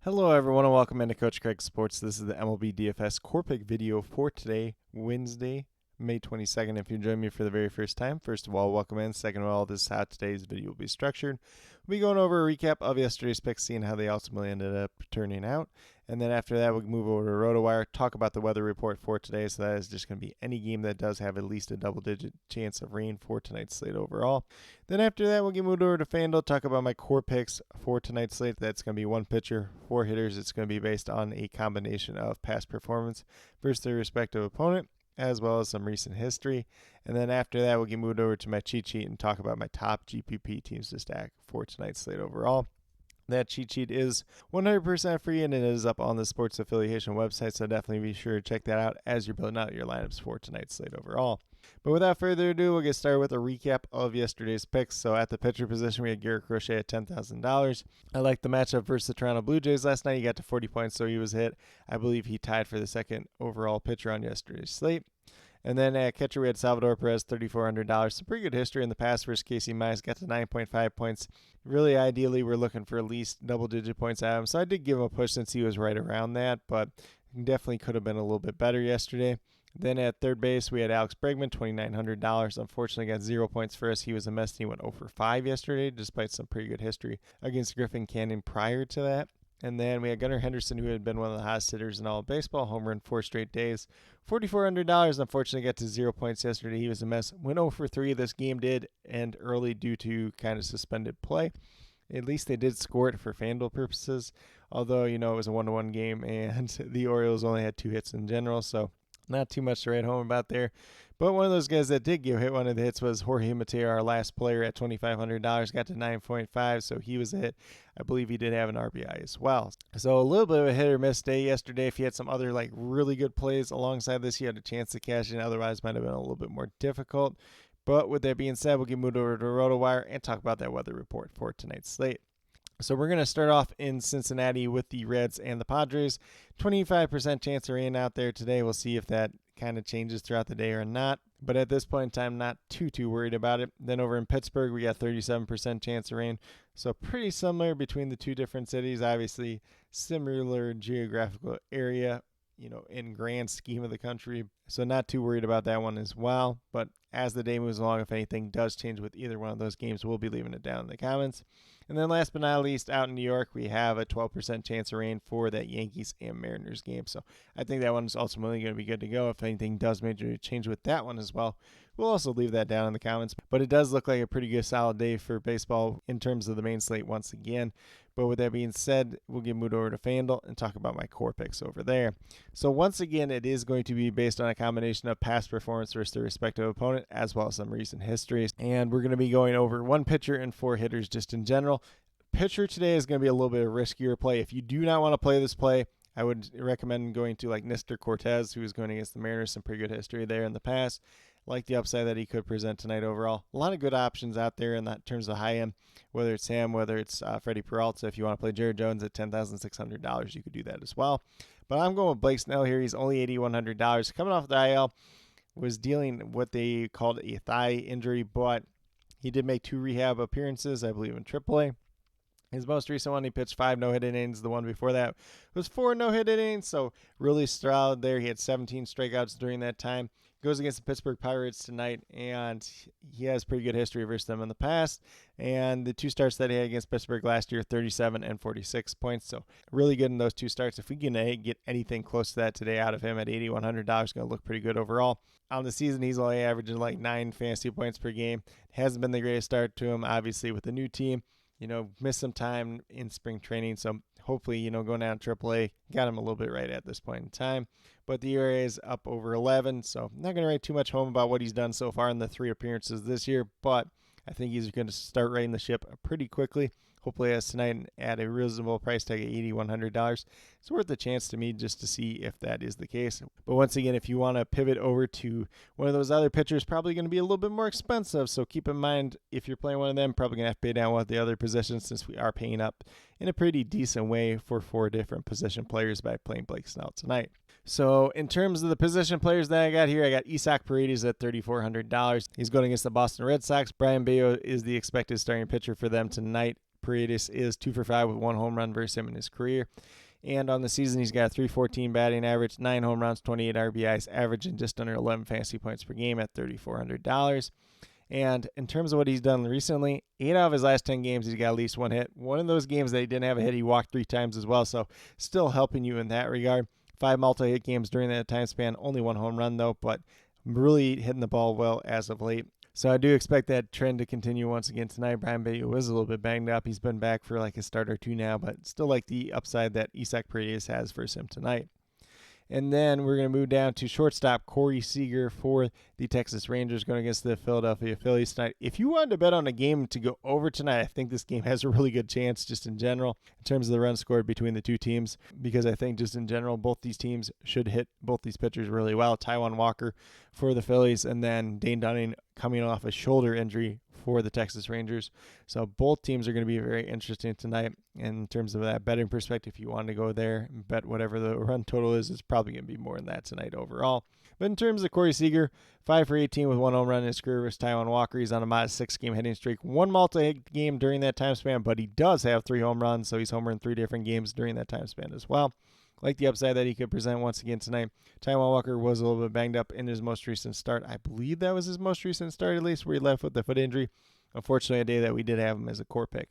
Hello everyone and welcome into Coach Craig Sports. This is the MLB DFS Core Pick video for today, Wednesday, May 22nd. If you join me for the very first time, first of all, welcome in. Second of all, this is how today's video will be structured. We'll be going over a recap of yesterday's picks, seeing how they ultimately ended up turning out. And then after that, we'll move over to RotoWire, talk about the weather report for today. So that is just going to be any game that does have at least a double-digit chance of rain for tonight's slate overall. Then after that, we'll get moved over to FanDuel, talk about my core picks for tonight's slate. That's going to be one pitcher, 4 hitters. It's going to be based on a combination of past performance versus their respective opponent, as well as some recent history. And then after that, we'll get moved over to my cheat sheet and talk about my top GPP teams to stack for tonight's slate overall. That cheat sheet is 100% free and it is up on the Sports Affiliation website, so definitely be sure to check that out as you're building out your lineups for tonight's slate overall. But without further ado, we'll get started with a recap of yesterday's picks. So at the pitcher position, we had Garrett Crochet at $10,000. I like the matchup versus the Toronto Blue Jays last night. He got to 40 points, so he was hit. I believe he tied for the second overall pitcher on yesterday's slate. And then at catcher, we had Salvador Perez, $3,400. Some pretty good history in the past versus Casey Mize. Got to 9.5 points. Really, ideally, we're looking for at least double-digit points out of him. So I did give him a push since he was right around that, but definitely could have been a little bit better yesterday. Then at third base, we had Alex Bregman, $2,900. Unfortunately, got 0 points for us. He was a mess. He went 0 for 5 yesterday, despite some pretty good history against Griffin Canyon prior to that. And then we had Gunnar Henderson, who had been one of the hottest hitters in all of baseball, home run 4 straight days. $4,400. Unfortunately, got to 0 points yesterday. He was a mess. Went 0 for 3. This game did end early due to kind of suspended play. At least they did score it for FanDuel purposes, although, it was a 1-1 game, and the Orioles only had 2 hits in general, so not too much to write home about there. But one of those guys that did get hit, one of the hits was Jorge Mateo, our last player at $2,500, got to 9.5, so he was a hit. I believe he did have an RBI as well. So a little bit of a hit or miss day yesterday. If he had some other really good plays alongside this, he had a chance to cash in. Otherwise, might have been a little bit more difficult. But with that being said, we'll get moved over to RotoWire and talk about that weather report for tonight's slate. So we're going to start off in Cincinnati with the Reds and the Padres. 25% chance of rain out there today. We'll see if that kind of changes throughout the day or not. But at this point in time, not too worried about it. Then over in Pittsburgh, we got 37% chance of rain. So pretty similar between the two different cities. Obviously, similar geographical area, in grand scheme of the country. So not too worried about that one as well. But as the day moves along, if anything does change with either one of those games, we'll be leaving it down in the comments. And then last but not least, out in New York, we have a 12% chance of rain for that Yankees and Mariners game. So I think that one's ultimately going to be good to go. If anything does majorly change with that one as well, we'll also leave that down in the comments. But it does look like a pretty good solid day for baseball in terms of the main slate once again. But with that being said, we'll get moved over to FanDuel and talk about my core picks over there. So once again, it is going to be based on a combination of past performance versus their respective opponent, as well as some recent histories. And we're going to be going over one pitcher and 4 hitters just in general. Pitcher today is going to be a little bit of riskier play. If you do not want to play this play, I would recommend going to Nestor Cortez, who is going against the Mariners. Some pretty good history there in the past. Like the upside that he could present tonight overall. A lot of good options out there in that terms of high end, whether it's him, whether it's Freddie Peralta. If you want to play Jared Jones at $10,600, you could do that as well. But I'm going with Blake Snell here. He's only $8,100. Coming off the IL, was dealing what they called a thigh injury, but he did make 2 rehab appearances, I believe, in AAA. His most recent one, he pitched 5 no-hit innings. The one before that was 4 no-hit innings, so really solid there. He had 17 strikeouts during that time. Goes against the Pittsburgh Pirates tonight, and he has pretty good history versus them in the past. And the 2 starts that he had against Pittsburgh last year, 37 and 46 points. So really good in those 2 starts. If we can get anything close to that today out of him at $8,100, going to look pretty good overall. On the season, he's only averaging 9 fantasy points per game. Hasn't been the greatest start to him, obviously, with the new team. Missed some time in spring training, so hopefully, going down to AAA, got him a little bit right at this point in time. But the ERA is up over 11, so I'm not going to write too much home about what he's done so far in the 3 appearances this year, but I think he's going to start righting the ship pretty quickly. Hopefully, as tonight at a reasonable price tag of $8,100. It's worth the chance to me just to see if that is the case. But once again, if you want to pivot over to one of those other pitchers, probably going to be a little bit more expensive. So keep in mind, if you're playing one of them, probably going to have to pay down one of the other positions since we are paying up in a pretty decent way for 4 different position players by playing Blake Snell tonight. So in terms of the position players that I got here, I got Isaac Paredes at $3,400. He's going against the Boston Red Sox. Brian Bayo is the expected starting pitcher for them tonight. Paredes is 2 for 5 with 1 home run versus him in his career. And on the season, he's got a .314 batting average, 9 home runs, 28 RBIs, averaging just under 11 fantasy points per game at $3,400. And in terms of what he's done recently, 8 out of his last 10 games, he's got at least 1 hit. One of those games that he didn't have a hit, he walked 3 times as well, so still helping you in that regard. 5 multi-hit games during that time span, only 1 home run though, but really hitting the ball well as of late. So I do expect that trend to continue once again tonight. Brian Bailey was a little bit banged up. He's been back for like a start or two now, but still like the upside that Isaac Paredes has versus him tonight. And then we're going to move down to shortstop Corey Seager for the Texas Rangers going against the Philadelphia Phillies tonight. If you wanted to bet on a game to go over tonight, I think this game has a really good chance just in general in terms of the runs scored between the two teams, because I think just in general both these teams should hit both these pitchers really well. Taijuan Walker for the Phillies, and then Dane Dunning coming off a shoulder injury for the Texas Rangers. So both teams are going to be very interesting tonight in terms of that betting perspective. If you want to go there and bet whatever the run total is, it's probably going to be more than that tonight overall. But in terms of Corey Seager, 5 for 18 with 1 home run in his career versus Taijuan Walker. He's on a modest 6-game hitting streak, 1 multi-hit game during that time span, but he does have 3 home runs, so he's homered in 3 different games during that time span as well. Like the upside that he could present once again tonight. Taijuan Walker was a little bit banged up in his most recent start. I believe that was his most recent start, at least, where he left with the foot injury. Unfortunately, a day that we did have him as a core pick.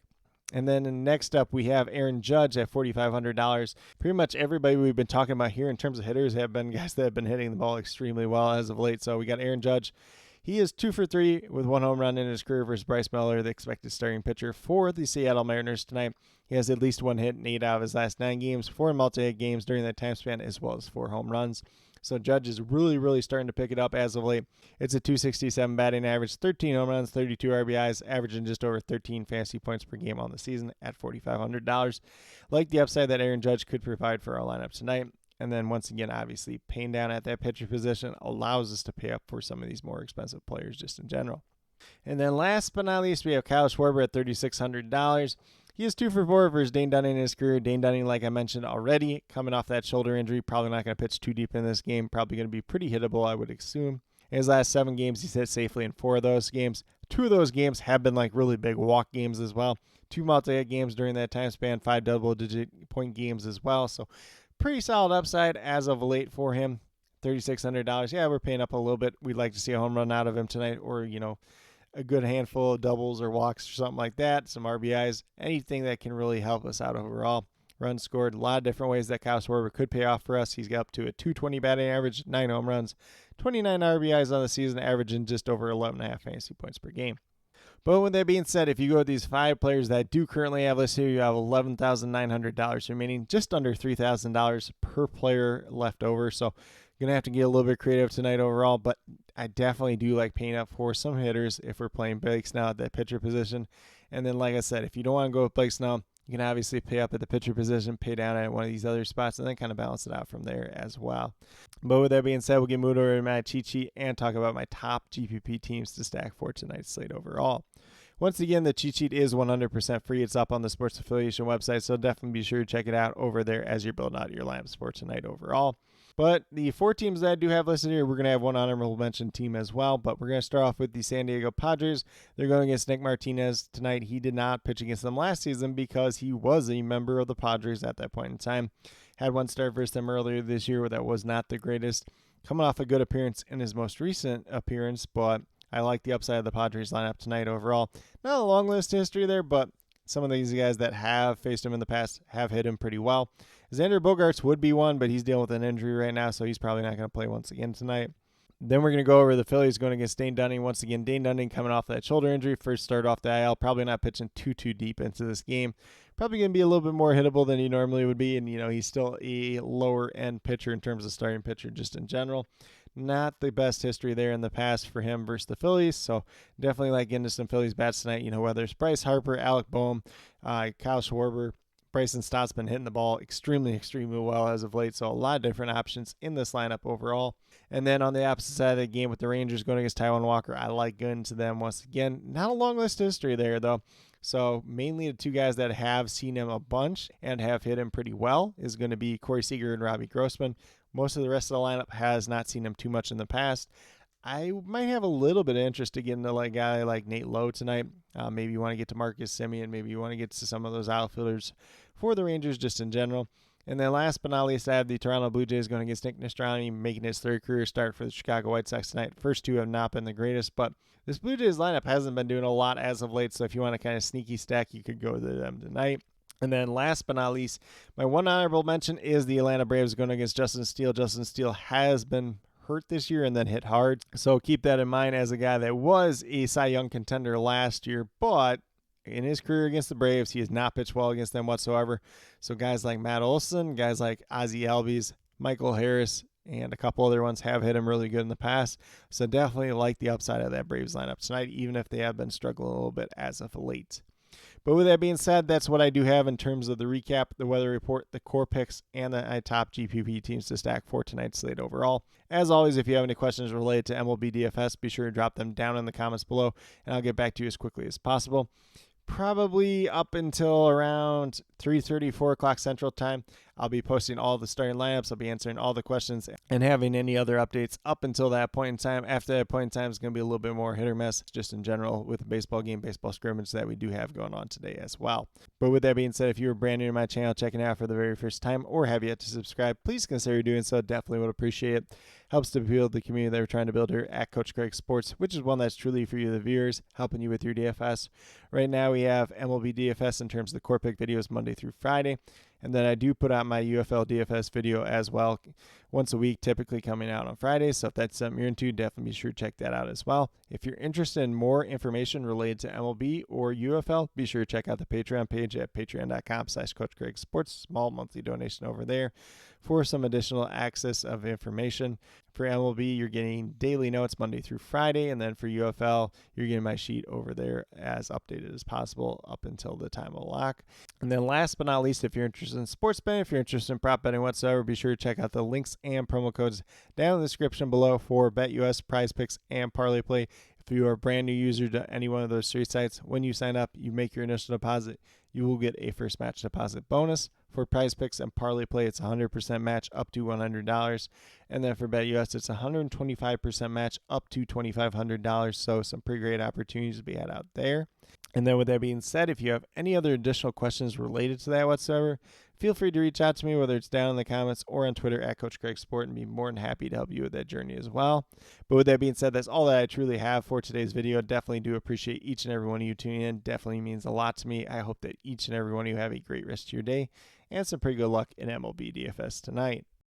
And then next up, we have Aaron Judge at $4,500. Pretty much everybody we've been talking about here in terms of hitters have been guys that have been hitting the ball extremely well as of late. So we got Aaron Judge. He is 2 for 3 with 1 home run in his career versus Bryce Miller, the expected starting pitcher for the Seattle Mariners tonight. He has at least 1 hit in 8 out of his last 9 games, 4 multi-hit games during that time span, as well as 4 home runs. So Judge is really starting to pick it up as of late. It's a .267 batting average, 13 home runs, 32 RBIs, averaging just over 13 fantasy points per game on the season at $4,500. Like the upside that Aaron Judge could provide for our lineup tonight. And then once again, obviously, paying down at that pitcher position allows us to pay up for some of these more expensive players just in general. And then last but not least, we have Kyle Schwarber at $3,600. He is 2 for 4 versus Dane Dunning in his career. Dane Dunning, like I mentioned already, coming off that shoulder injury, probably not going to pitch too deep in this game. Probably going to be pretty hittable, I would assume. In his last 7 games, he's hit safely in 4 of those games. 2 of those games have been like really big walk games as well. 2 multi-hit games during that time span, 5 double-digit point games as well. So pretty solid upside as of late for him. $3,600. Yeah, we're paying up a little bit. We'd like to see a home run out of him tonight, or, a good handful of doubles or walks or something like that, some RBIs, anything that can really help us out overall. Runs scored, a lot of different ways that Kyle Schwarber could pay off for us. He's got up to a .220 batting average, 9 home runs, 29 RBIs on the season, averaging just over 11.5 fantasy points per game. But with that being said, if you go with these 5 players that do currently have listed here, you have $11,900 remaining, just under $3,000 per player left over. So going to have to get a little bit creative tonight overall, but I definitely do like paying up for some hitters if we're playing Blake Snell at that pitcher position. And then, like I said, if you don't want to go with Blake Snell, you can obviously pay up at the pitcher position, pay down at one of these other spots, and then kind of balance it out from there as well. But with that being said, we'll get moved over to my cheat sheet and talk about my top GPP teams to stack for tonight's slate overall. Once again, the cheat sheet is 100% free. It's up on the Sports Affiliation website, so definitely be sure to check it out over there as you're building out your lineups for tonight overall. But the 4 teams that I do have listed here, we're going to have one honorable mention team as well. But we're going to start off with the San Diego Padres. They're going against Nick Martinez tonight. He did not pitch against them last season because he was a member of the Padres at that point in time. Had one start versus them earlier this year that was not the greatest. Coming off a good appearance in his most recent appearance, but I like the upside of the Padres lineup tonight overall. Not a long list of history there, but some of these guys that have faced him in the past have hit him pretty well. Xander Bogaerts would be one, but he's dealing with an injury right now, so he's probably not going to play once again tonight. Then we're going to go over the Phillies going against Dane Dunning. Once again, Dane Dunning coming off that shoulder injury. First start off the IL, probably not pitching too deep into this game. Probably going to be a little bit more hittable than he normally would be, and he's still a lower-end pitcher in terms of starting pitcher just in general. Not the best history there in the past for him versus the Phillies, so definitely like into some Phillies bats tonight. Whether it's Bryce Harper, Alec Boehm, Kyle Schwarber, Bryson Stott's been hitting the ball extremely well as of late, so a lot of different options in this lineup overall. And then on the opposite side of the game with the Rangers going against Taijuan Walker, I like going to them once again. Not a long list of history there, though. So mainly the 2 guys that have seen him a bunch and have hit him pretty well is going to be Corey Seager and Robbie Grossman. Most of the rest of the lineup has not seen him too much in the past. I might have a little bit of interest to get into a guy like Nate Lowe tonight. Maybe you want to get to Marcus Semien. Maybe you want to get to some of those outfielders for the Rangers just in general. And then last but not least, I have the Toronto Blue Jays going against Nick Nestrani, making his third career start for the Chicago White Sox tonight. First two have not been the greatest, but this Blue Jays lineup hasn't been doing a lot as of late, so if you want to kind of sneaky stack, you could go to them tonight. And then last but not least, my one honorable mention is the Atlanta Braves going against Justin Steele. Justin Steele has been hurt this year and then hit hard, so keep that in mind as a guy that was a Cy Young contender last year, but in his career against the Braves, he has not pitched well against them whatsoever. So guys like Matt Olson, guys like Ozzie Albies, Michael Harris, and a couple other ones have hit him really good in the past. So definitely like the upside of that Braves lineup tonight, even if they have been struggling a little bit as of late. But with that being said, that's what I do have in terms of the recap, the weather report, the core picks, and the top GPP teams to stack for tonight's slate overall. As always, if you have any questions related to MLB DFS, be sure to drop them down in the comments below, and I'll get back to you as quickly as possible. Probably up until around 3:30, 4 o'clock Central Time, I'll be posting all the starting lineups. I'll be answering all the questions and having any other updates up until that point in time. After that point in time, it's going to be a little bit more hit or miss, just in general with the baseball game, baseball scrimmage that we do have going on today as well. But with that being said, if you're brand new to my channel, checking it out for the very first time, or have yet to subscribe, please consider doing so. Definitely would appreciate it. Helps to build the community that we're trying to build here at Coach Craig Sports, which is one that's truly for you, the viewers, helping you with your DFS. Right now, we have MLB DFS in terms of the core pick videos Monday through Friday. And then I do put out my UFL DFS video as well once a week, typically coming out on Fridays. So if that's something you're into, definitely be sure to check that out as well. If you're interested in more information related to MLB or UFL, be sure to check out the Patreon page at patreon.com/CoachCraigSports. Small monthly donation over there for some additional access of information. For MLB, you're getting daily notes Monday through Friday, and then for UFL, you're getting my sheet over there as updated as possible up until the time of lock. And then last but not least, if you're interested in sports betting, if you're interested in prop betting whatsoever, be sure to check out the links and promo codes down in the description below for BetUS, Prize Picks, and Parlay Play. If you are a brand new user to any one of those three sites, when you sign up, you make your initial deposit, you will get a first match deposit bonus. For Prize Picks and Parlay Play, it's 100% match up to $100. And then for BetUS, it's 125% match up to $2,500. So some pretty great opportunities to be had out there. And then with that being said, if you have any other additional questions related to that whatsoever, feel free to reach out to me, whether it's down in the comments or on Twitter at Coach Craig Sport, and be more than happy to help you with that journey as well. But with that being said, that's all that I truly have for today's video. Definitely do appreciate each and every one of you tuning in. Definitely means a lot to me. I hope that each and every one of you have a great rest of your day and some pretty good luck in MLB DFS tonight.